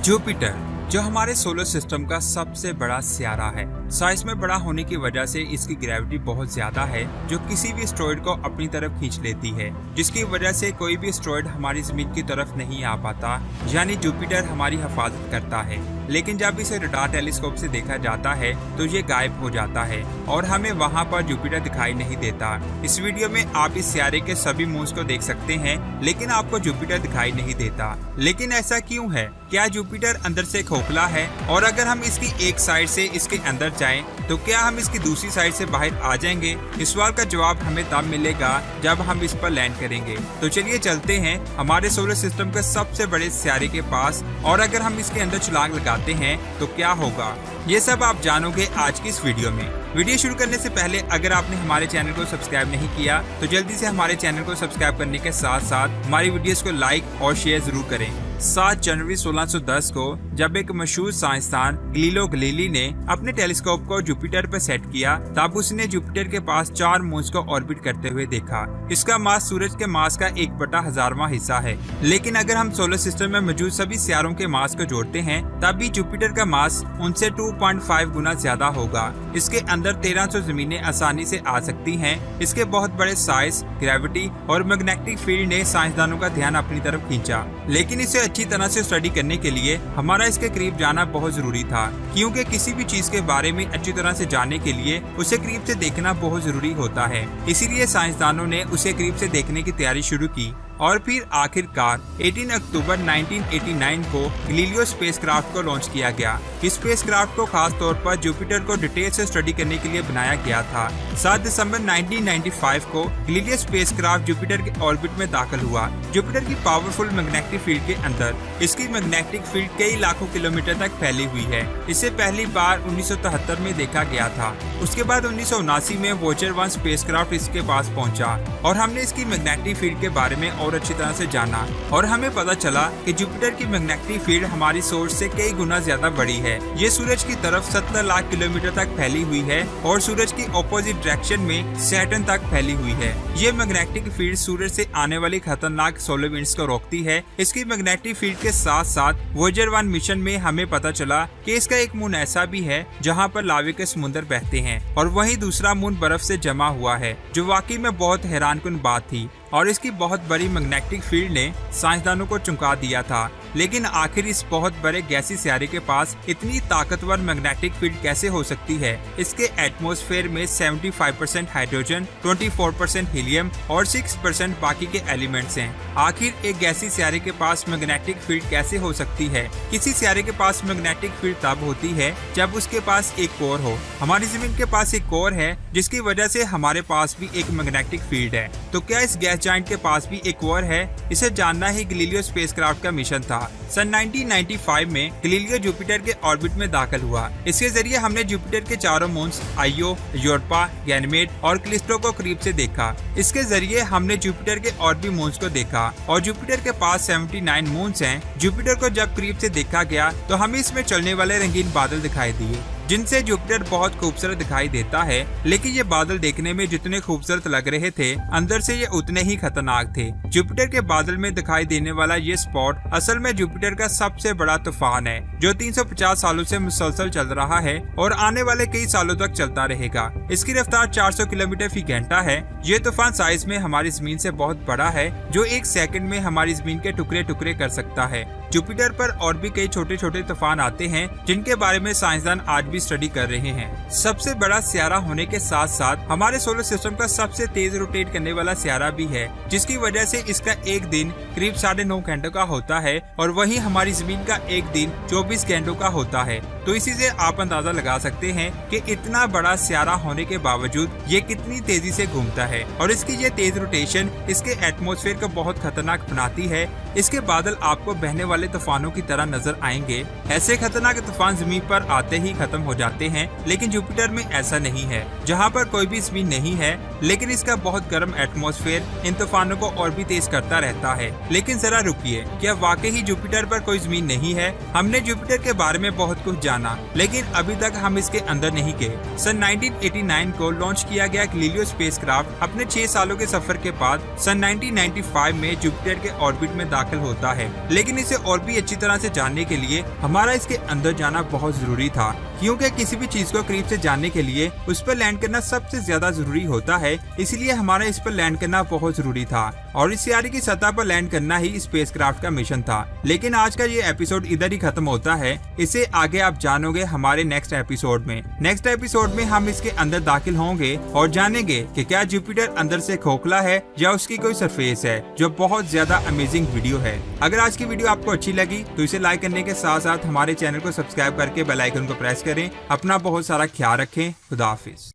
Jupiter, जो हमारे solar system का सबसे बड़ा सितारा है, साइज में बड़ा होने की वजह से इसकी ग्रेविटी बहुत ज्यादा है जो किसी भी एस्टेरॉयड को अपनी तरफ खींच लेती है, जिसकी वजह से कोई भी एस्टेरॉयड हमारी जमीन की तरफ नहीं आ पाता। यानी जुपिटर हमारी हिफाजत करता है, लेकिन जब इसे रडार टेलीस्कोप से देखा जाता है तो ये गायब हो जाता है और हमें वहाँ पर जुपिटर दिखाई नहीं देता। इस वीडियो में आप इस सितारे के सभी मून्स को देख सकते हैं, लेकिन आपको जुपिटर दिखाई नहीं देता। लेकिन ऐसा क्यों है? क्या जुपिटर अंदर से खोखला है? और अगर हम इसकी एक साइड से इसके अंदर जाएं, तो क्या हम इसकी दूसरी साइड से बाहर आ जाएंगे? इस सवाल का जवाब हमें तब मिलेगा जब हम इस पर लैंड करेंगे। तो चलिए चलते हैं हमारे सोलर सिस्टम के सबसे बड़े सितारे के पास, और अगर हम इसके अंदर छलांग लगाते हैं तो क्या होगा, ये सब आप जानोगे आज की इस वीडियो में। वीडियो शुरू करने से पहले अगर आपने हमारे चैनल को सब्सक्राइब नहीं किया तो जल्दी से हमारे चैनल को सब्सक्राइब करने के साथ साथ हमारी वीडियोस को लाइक और शेयर जरूर करें। 7 जनवरी 1610 को जब एक मशहूर साइंसदान गैलीलियो गैलीली ने अपने टेलीस्कोप को जुपिटर पर सेट किया, तब उसने जुपिटर के पास 4 मून्स को ऑर्बिट करते हुए देखा। इसका मास सूरज के मास का 1/1000वां हिस्सा है, लेकिन अगर हम सोलर सिस्टम में मौजूद सभी सितारों के मास को जोड़ते हैं तब भी जुपिटर का मास उनसे 2.5 गुना ज्यादा होगा। इसके अंदर 1300 जमीनें आसानी से आ सकती हैं। इसके बहुत बड़े साइज, ग्रेविटी और मैग्नेटिक फील्ड ने साइंसदानों का ध्यान अपनी तरफ खींचा, लेकिन इसे अच्छी तरह से स्टडी करने के लिए हमारा इसके करीब जाना बहुत जरूरी था, क्योंकि किसी भी चीज के बारे में अच्छी तरह से जानने के लिए उसे करीब से देखना बहुत जरूरी होता है। इसीलिए साइंसदानों ने उसे करीब से देखने की तैयारी शुरू की और फिर आखिरकार 18 अक्टूबर 1989 को गैलीलियो स्पेसक्राफ्ट को लॉन्च किया गया। इस स्पेसक्राफ्ट को खास तौर पर जुपिटर को डिटेल से स्टडी करने के लिए बनाया गया था। 7 दिसंबर 1995 को गैलीलियो स्पेसक्राफ्ट जुपिटर के ऑर्बिट में दाखिल हुआ। जुपिटर की पावरफुल मैग्नेटिक फील्ड के अंदर इसकी मैग्नेटिक फील्ड कई लाखों किलोमीटर तक फैली हुई है। इसे पहली बार 1973 में देखा गया था। उसके बाद 1979 में वॉचर 1 स्पेसक्राफ्ट इसके पास पहुंचा और हमने इसकी मैग्नेटिक फील्ड के बारे में और अच्छी तरह से जाना, और हमें पता चला कि जुपिटर की मैग्नेटिक फील्ड हमारी सोर्स से कई गुना ज्यादा बड़ी है। ये सूरज की तरफ 70 लाख किलोमीटर तक फैली हुई है और सूरज की ऑपोजिट डायरेक्शन में सैटर्न तक फैली हुई है। ये मैग्नेटिक फील्ड सूरज से आने वाली खतरनाक सोलर विंड्स को रोकती है। इसकी मैग्नेटिक फील्ड के साथ साथ वॉचर 1 मिशन में हमें पता चला कि इसका एक मून ऐसा भी है जहाँ पर लावे के समुद्र बहते हैं, और वहीं दूसरा मून बर्फ से जमा हुआ है, जो वाकई में बहुत हैरानकुन बात थी। और इसकी बहुत बड़ी मैग्नेटिक फील्ड ने साइंसदानों को चौंका दिया था। लेकिन आखिर इस बहुत बड़े गैसी सितारे के पास इतनी ताकतवर मैग्नेटिक फील्ड कैसे हो सकती है? इसके एटमॉस्फेयर में 75% हाइड्रोजन, 24% हीलियम और 6% बाकी के एलिमेंट्स हैं। आखिर एक गैसी सितारे के पास मैग्नेटिक फील्ड कैसे हो सकती है? किसी सितारे के पास मैग्नेटिक फील्ड तब होती है जब उसके पास एक कोर हो। हमारी जमीन के पास एक कोर है, जिसकी वजह से हमारे पास भी एक मैग्नेटिक फील्ड है। तो क्या इस गैस जायंट के पास भी एक कोर है? इसे जानना ही गैलीलियो स्पेसक्राफ्ट का मिशन था। सन 1995 में गैलीलियो जुपिटर के ऑर्बिट में दाखिल हुआ। इसके जरिए हमने जुपिटर के चारों मून्स आइयो, यूरोपा, गैनीमेड और कैलिस्टो को करीब से देखा। इसके जरिए हमने जुपिटर के और भी मून्स को देखा, और जुपिटर के पास 79 मून्स हैं। जुपिटर को जब करीब से देखा गया तो हमें इसमें चलने वाले रंगीन बादल दिखाई दिए, जिनसे जुपिटर बहुत खूबसूरत दिखाई देता है। लेकिन ये बादल देखने में जितने खूबसूरत लग रहे थे, अंदर से ये उतने ही खतरनाक थे। जुपिटर के बादल में दिखाई देने वाला ये स्पॉट असल में जुपिटर का सबसे बड़ा तूफान है, जो 350 सालों से मुसलसल चल रहा है और आने वाले कई सालों तक चलता रहेगा। इसकी रफ्तार 400 किलोमीटर फी घंटा है। ये तूफान साइज में हमारी जमीन से बहुत बड़ा है, जो 1 सेकंड में हमारी जमीन के टुकड़े टुकड़े कर सकता है। जुपिटर पर और भी कई छोटे छोटे तूफान आते हैं, जिनके बारे में साइंसदान आज भी स्टडी कर रहे हैं। सबसे बड़ा सितारा होने के साथ साथ हमारे सोलर सिस्टम का सबसे तेज रोटेट करने वाला सितारा भी है, जिसकी वजह से इसका एक दिन करीब 9.5 घंटों का होता है, और वहीं हमारी जमीन का एक दिन 24 घंटों का होता है। तो इसी से आप अंदाजा लगा सकते हैं कि इतना बड़ा सितारा होने के बावजूद ये कितनी तेजी से घूमता है, और इसकी ये तेज रोटेशन इसके एटमॉस्फेयर को बहुत खतरनाक बनाती है। इसके बादल आपको बहने वाले तूफानों की तरह नजर आएंगे। ऐसे खतरनाक तूफान जमीन पर आते ही खत्म हो जाते हैं, लेकिन जुपिटर में ऐसा नहीं है, जहाँ पर कोई भी जमीन नहीं है, लेकिन इसका बहुत गर्म एटमॉस्फेयर इन तूफानों को और भी तेज करता रहता है। लेकिन जरा रुकिए, क्या वाकई ही जुपिटर पर कोई जमीन नहीं है? हमने जुपिटर के बारे में बहुत कुछ जाना, लेकिन अभी तक हम इसके अंदर नहीं गए। सन 1989 को लॉन्च किया गया गैलीलियो स्पेसक्राफ्ट अपने 6 सालों के सफर के बाद सन 1995 में जुपिटर के ऑर्बिट में दाखिल होता है, लेकिन इसे और भी अच्छी तरह से जानने के लिए हमारा इसके अंदर जाना बहुत जरूरी था, क्योंकि किसी भी चीज को करीब से जानने के लिए उस पर लैंड करना सबसे ज्यादा जरूरी होता है। इसलिए हमारा इस पर लैंड करना बहुत जरूरी था और इस सियारे की सतह पर लैंड करना ही स्पेसक्राफ्ट का मिशन था। लेकिन आज का ये एपिसोड इधर ही खत्म होता है। इसे आगे आप जानोगे हमारे नेक्स्ट एपिसोड में। नेक्स्ट एपिसोड में हम इसके अंदर दाखिल होंगे और जानेंगे कि क्या जुपिटर अंदर से खोखला है या उसकी कोई सरफेस है, जो बहुत ज्यादा अमेजिंग वीडियो है। अगर आज की वीडियो आपको अच्छी लगी तो इसे लाइक करने के साथ साथ हमारे चैनल को सब्सक्राइब करके बेल आइकन को प्रेस करें। अपना बहुत सारा ख्याल रखें। खुदा हाफिज।